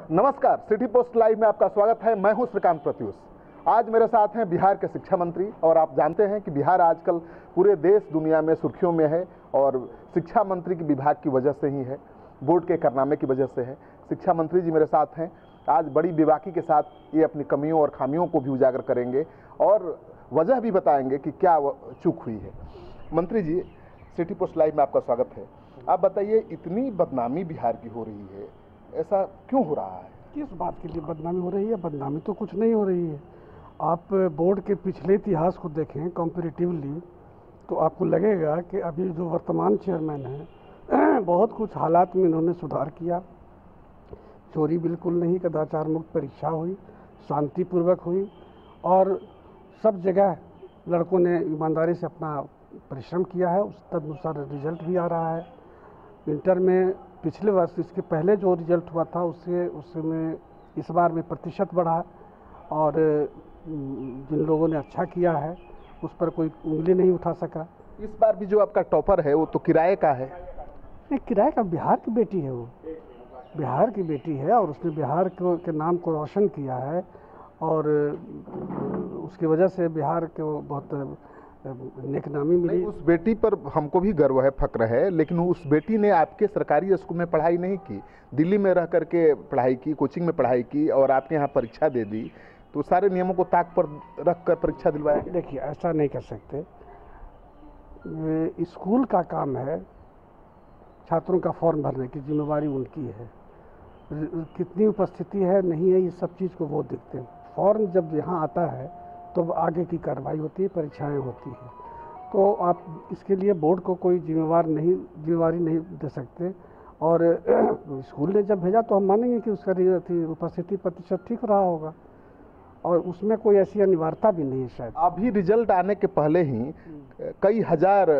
नमस्कार, city post live में आपका स्वागत है। मैं हूं श्रीकांत प्रत्युष। आज मेरे साथ हैं बिहार के शिक्षा मंत्री, और आप जानते हैं कि बिहार आजकल पूरे देश दुनिया में सुर्खियों में है, और शिक्षा मंत्री की विभाग की वजह से ही है, बोर्ड के कारनामे की वजह से है। शिक्षा मंत्री जी मेरे साथ हैं। आज बड़ी बेबाकी के साथ ये अपनी कमियों और खामियों को भी उजागर करेंगे और वजह भी बताएंगे कि क्या चूक हुई है। मंत्री जी, सिटी पोस्ट लाइव में आपका स्वागत है। आप बताइए, इतनी बदनामी बिहार की हो रही है, ऐसा क्यों हो रहा है? किस बात के लिए बदनामी हो रही है? बदनामी तो कुछ नहीं हो रही है। आप बोर्ड के पिछले इतिहास को देखें कंपैरेटिवली, तो आपको लगेगा कि अभी जो वर्तमान चेयरमैन हैं बहुत कुछ हालात में इन्होंने सुधार किया। चोरी बिल्कुल नहीं, कदाचार मुक्त परीक्षा हुई, शांतिपूर्वक हुई, और सब जगह लड़कों ने ईमानदारी से अपना परिश्रम किया है। उस तदनुसार रिजल्ट भी आ रहा है। इंटर में पिछले वर्ष, इसके पहले जो रिजल्ट हुआ था उसमें इस बार में प्रतिशत बढ़ा, और जिन लोगों ने अच्छा किया है उस पर कोई उंगली नहीं उठा सका। इस बार भी जो आपका टॉपर है वो तो किराए का है। नहीं, किराए का, बिहार की बेटी है, वो बिहार की बेटी है और उसने बिहार के नाम को रोशन किया है, और उसकी वजह से बिहार को बहुत नेकनामी मिली। उस बेटी पर हमको भी गर्व है, फक्र है, लेकिन उस बेटी ने आपके सरकारी स्कूल में पढ़ाई नहीं की, दिल्ली में रह करके पढ़ाई की, कोचिंग में पढ़ाई की, और आपके यहाँ परीक्षा दे दी। तो सारे नियमों को ताक पर रख कर परीक्षा दिलवाया। देखिए, ऐसा नहीं कर सकते। स्कूल का काम है, छात्रों का फॉर्म भरने की जिम्मेवारी उनकी है। कितनी उपस्थिति है नहीं है, ये सब चीज़ को वो देखते हैं। फॉर्म जब यहाँ आता है तो आगे की कार्रवाई होती है, परीक्षाएं होती हैं। तो आप इसके लिए बोर्ड को कोई जिम्मेवारी नहीं दे सकते। और स्कूल ने जब भेजा तो हम मानेंगे कि उसका उपस्थिति प्रतिशत ठीक रहा होगा, और उसमें कोई ऐसी अनिवार्यता भी नहीं है शायद। अभी रिजल्ट आने के पहले ही कई हजार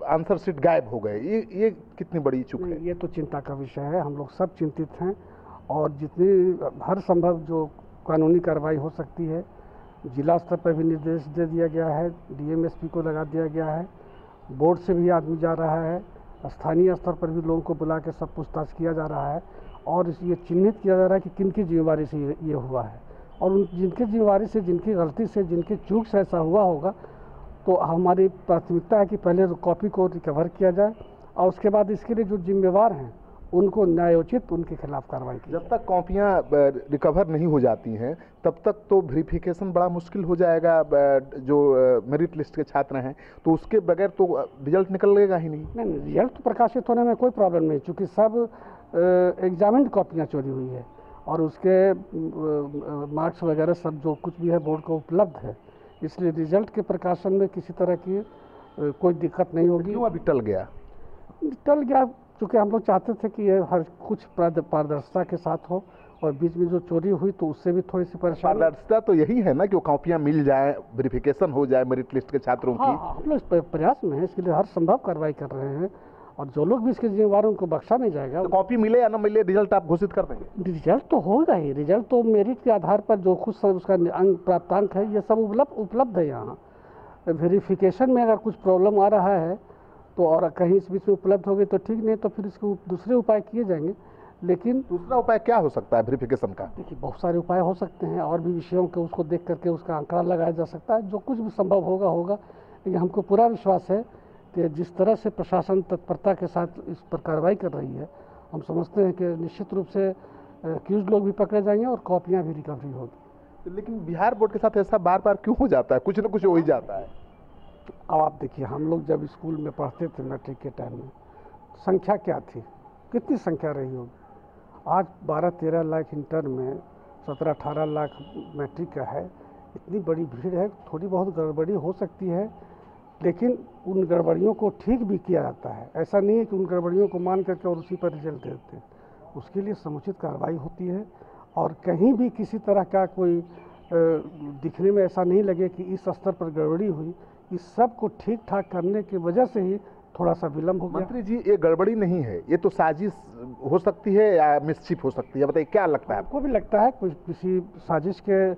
आंसर शीट गायब हो गए। ये कितनी बड़ी चूक है? ये तो चिंता का विषय है। हम लोग सब चिंतित हैं, और जितनी हर संभव जो कानूनी कार्रवाई हो सकती है, जिला स्तर पर भी निर्देश दे दिया गया है, डीएमएसपी को लगा दिया गया है, बोर्ड से भी आदमी जा रहा है, स्थानीय स्तर पर भी लोगों को बुला के सब पूछताछ किया जा रहा है, और ये चिन्हित किया जा रहा है कि किन की जिम्मेवारी से ये हुआ है, और उन जिनकी जिम्मेवारी से, जिनकी गलती से, जिनकी चूक से ऐसा हुआ होगा, तो हमारी प्राथमिकता है कि पहले कॉपी को रिकवर किया जाए, और उसके बाद इसके लिए जो जिम्मेवार हैं उनको न्यायोचित उनके खिलाफ कार्रवाई की। जब तक कॉपियां रिकवर नहीं हो जाती हैं तब तक तो वेरिफिकेशन बड़ा मुश्किल हो जाएगा। जो मेरिट लिस्ट के छात्र हैं तो उसके बगैर तो रिजल्ट निकलेगा ही नहीं। नहीं, रिजल्ट तो प्रकाशित होने में कोई प्रॉब्लम नहीं, चूँकि सब एग्जामिन्ड कॉपियाँ चोरी हुई है, और उसके मार्क्स वगैरह सब जो कुछ भी है बोर्ड को उपलब्ध है, इसलिए रिजल्ट के प्रकाशन में किसी तरह की कोई दिक्कत नहीं होगी। क्यों अभी टल गया? चूँकि हम लोग चाहते थे कि ये हर कुछ पारदर्शिता के साथ हो, और बीच में जो चोरी हुई तो उससे भी थोड़ी सी परेशानी। पारदर्शिता तो यही है ना कि वो कॉपियाँ मिल जाए, वेरिफिकेशन हो जाए मेरिट लिस्ट के छात्रों की। हाँ, हम लोग प्रयास में हैं, इसके लिए हर संभव कार्रवाई कर रहे हैं, और जो लोग भी इसके जिम्मेवार उनको बख्शा नहीं जाएगा। तो कॉपी मिले या ना मिले, रिजल्ट आप घोषित कर देंगे? रिजल्ट तो होगा ही। रिजल्ट तो मेरिट के आधार पर जो कुछ उसका अंक प्राप्तांक है, ये सब उपलब्ध है यहाँ। वेरिफिकेशन में अगर कुछ प्रॉब्लम आ रहा है तो, और कहीं इस बीच में उपलब्ध हो गई तो ठीक, नहीं तो फिर इसके दूसरे उपाय किए जाएंगे। लेकिन दूसरा उपाय क्या हो सकता है वेरिफिकेशन का? देखिए, बहुत सारे उपाय हो सकते हैं, और भी विषयों के उसको देख करके उसका आंकड़ा लगाया जा सकता है। जो कुछ भी संभव होगा। लेकिन हमको पूरा विश्वास है कि जिस तरह से प्रशासन तत्परता के साथ इस पर कार्रवाई कर रही है, हम समझते हैं कि निश्चित रूप से एक्यूज लोग भी पकड़े जाएंगे और कॉपियाँ भी रिकवरी होगी। लेकिन बिहार बोर्ड के साथ ऐसा बार बार क्यों हो जाता है? कुछ न कुछ हो ही जाता है। अब आप देखिए, हम लोग जब स्कूल में पढ़ते थे मैट्रिक के टाइम में, संख्या क्या थी, कितनी संख्या रही होगी? आज 12-13 लाख इंटर में, 17-18 लाख मैट्रिक का है। इतनी बड़ी भीड़ है, थोड़ी बहुत गड़बड़ी हो सकती है, लेकिन उन गड़बड़ियों को ठीक भी किया जाता है। ऐसा नहीं है कि उन गड़बड़ियों को मान करके और उसी पर रिजल्ट देते हैं। उसके लिए समुचित कार्रवाई होती है, और कहीं भी किसी तरह का कोई दिखने में ऐसा नहीं लगे कि इस स्तर पर गड़बड़ी हुई। इस सब को ठीक ठाक करने की वजह से ही थोड़ा सा विलम्ब हो गया। मंत्री जी, ये गड़बड़ी नहीं है, ये तो साजिश हो सकती है या मिसचिफ हो सकती है? बताइए, क्या लगता है आपको? भी लगता है कुछ किसी साजिश के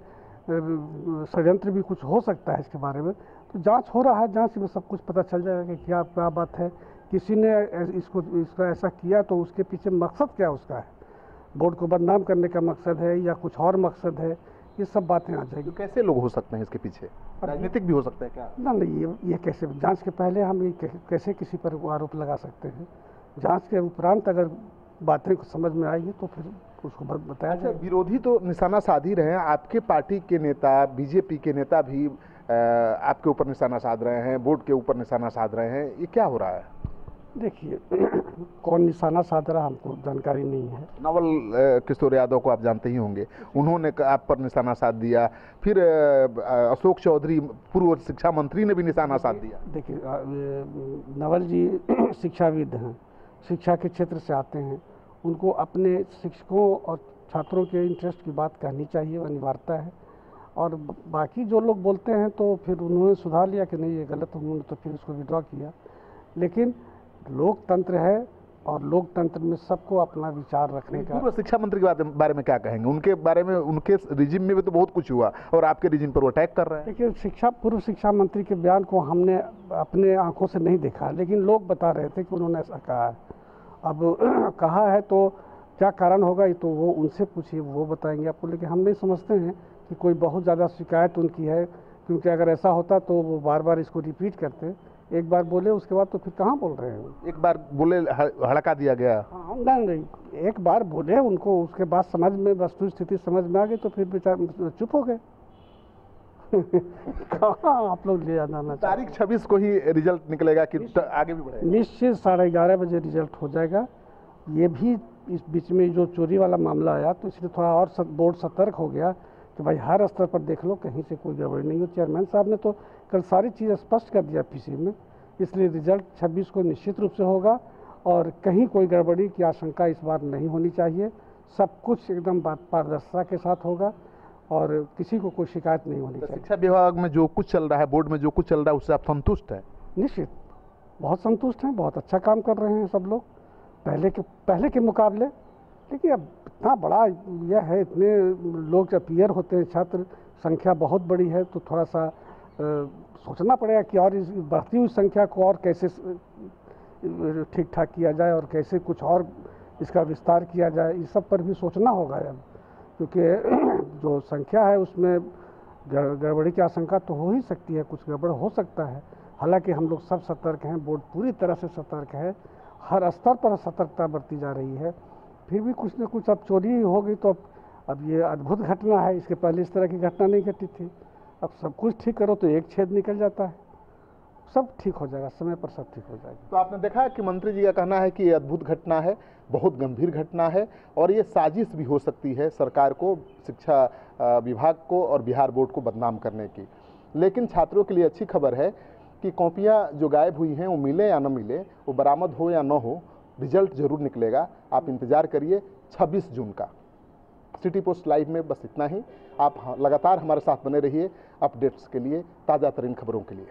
षड्यंत्र भी कुछ हो सकता है इसके बारे में। तो जांच हो रहा है, जांच में सब कुछ पता चल जाएगा कि क्या बात है। किसी ने इसका ऐसा किया तो उसके पीछे मकसद क्या उसका है। बोर्ड को बदनाम करने का मकसद है या कुछ और मकसद है, ये सब बातें आ जाएगी। तो कैसे लोग हो सकते हैं इसके पीछे? राजनीतिक भी हो सकता है क्या? ना नहीं, ये कैसे, जांच के पहले हम ये कैसे किसी पर आरोप लगा सकते हैं? जांच के उपरांत अगर बातें समझ में आएगी तो फिर उसको बताया अच्छा, जाएगा। विरोधी तो निशाना साध ही रहे हैं, आपके पार्टी के नेता, बीजेपी के नेता भी आपके ऊपर निशाना साध रहे हैं, बोर्ड के ऊपर निशाना साध रहे हैं, ये क्या हो रहा है? देखिए कौन निशाना साध रहा हमको जानकारी नहीं है। नवल किशोर यादव को आप जानते ही होंगे, उन्होंने आप पर निशाना साध दिया, फिर अशोक चौधरी पूर्व शिक्षा मंत्री ने भी निशाना साध दिया। देखिए नवल जी शिक्षाविद हैं, शिक्षा के क्षेत्र से आते हैं, उनको अपने शिक्षकों और छात्रों के इंटरेस्ट की बात कहनी चाहिए, अनिवार्यता है। और बाकी जो लोग बोलते हैं तो फिर उन्होंने सुधार लिया कि नहीं ये गलत, उन्होंने तो फिर उसको विड्रॉ किया। लेकिन लोकतंत्र है और लोकतंत्र में सबको अपना विचार रखने का। पूर्व शिक्षा मंत्री के बारे में क्या कहेंगे? उनके बारे में, उनके रिजिम में भी तो बहुत कुछ हुआ और आपके रिजिम पर वो अटैक कर रहे हैं। देखिए पूर्व शिक्षा मंत्री के बयान को हमने अपने आंखों से नहीं देखा, लेकिन लोग बता रहे थे कि उन्होंने ऐसा कहा है। अब कहा है तो क्या कारण होगा ये तो वो उनसे पूछिए, वो बताएंगे आपको। लेकिन हम नहीं समझते हैं कि कोई बहुत ज़्यादा शिकायत उनकी है, क्योंकि अगर ऐसा होता तो वो बार बार इसको रिपीट करते। एक बार बोले उसके बाद तो फिर कहाँ बोल रहे हैं? एक बार बोले हड़का दिया गया। हाँ नहीं, एक बार बोले उनको, उसके बाद समझ में वस्तु स्थिति समझ में आ गई तो फिर बेचारे चुप हो गए। कहाँ आप लोग ले जाना? तारीख 26 को ही रिजल्ट निकलेगा कि आगे भी बढ़ेगा? निश्चित 11:30 बजे रिजल्ट हो जाएगा। ये भी इस बीच में जो चोरी वाला मामला आया तो इसलिए थोड़ा और बोर्ड सतर्क हो गया कि भाई हर स्तर पर देख लो कहीं से कोई गड़बड़ी नहीं हो। चेयरमैन साहब ने तो कल सारी चीज़ें स्पष्ट कर दिया पीसी में, इसलिए रिजल्ट 26 को निश्चित रूप से होगा और कहीं कोई गड़बड़ी की आशंका इस बार नहीं होनी चाहिए। सब कुछ एकदम पारदर्शिता के साथ होगा और किसी को कोई शिकायत नहीं होनी चाहिए। शिक्षा विभाग में जो कुछ चल रहा है, बोर्ड में जो कुछ चल रहा है, उससे आप संतुष्ट हैं? निश्चित, बहुत संतुष्ट हैं, बहुत अच्छा काम कर रहे हैं सब लोग पहले के मुकाबले। देखिए अब इतना बड़ा यह है, इतने लोग अपीयर होते हैं, छात्र संख्या बहुत बड़ी है, तो थोड़ा सा सोचना पड़ेगा कि और इस बढ़ती हुई संख्या को और कैसे ठीक ठाक किया जाए और कैसे कुछ और इसका विस्तार किया जाए, इस सब पर भी सोचना होगा अब। क्योंकि जो संख्या है उसमें गड़बड़ी की आशंका तो हो ही सकती है, कुछ गड़बड़ हो सकता है। हालांकि हम लोग सब सतर्क हैं, बोर्ड पूरी तरह से सतर्क है, हर स्तर पर सतर्कता बरती जा रही है। फिर भी कुछ न कुछ अब चोरी हो गई तो अब ये अद्भुत घटना है, इसके पहले इस तरह की घटना नहीं घटी थी। अब सब कुछ ठीक करो तो एक छेद निकल जाता है, सब ठीक हो जाएगा, समय पर सब ठीक हो जाएगा। तो आपने देखा कि मंत्री जी का कहना है कि ये अद्भुत घटना है, बहुत गंभीर घटना है और ये साजिश भी हो सकती है सरकार को, शिक्षा विभाग को और बिहार बोर्ड को बदनाम करने की। लेकिन छात्रों के लिए अच्छी खबर है कि कॉपियाँ जो गायब हुई हैं वो मिले या न मिले, वो बरामद हो या न हो, रिजल्ट जरूर निकलेगा। आप इंतज़ार करिए 26 जून का। सिटी पोस्ट लाइव में बस इतना ही। आप लगातार हमारे साथ बने रहिए अपडेट्स के लिए, ताज़ा तरीन खबरों के लिए।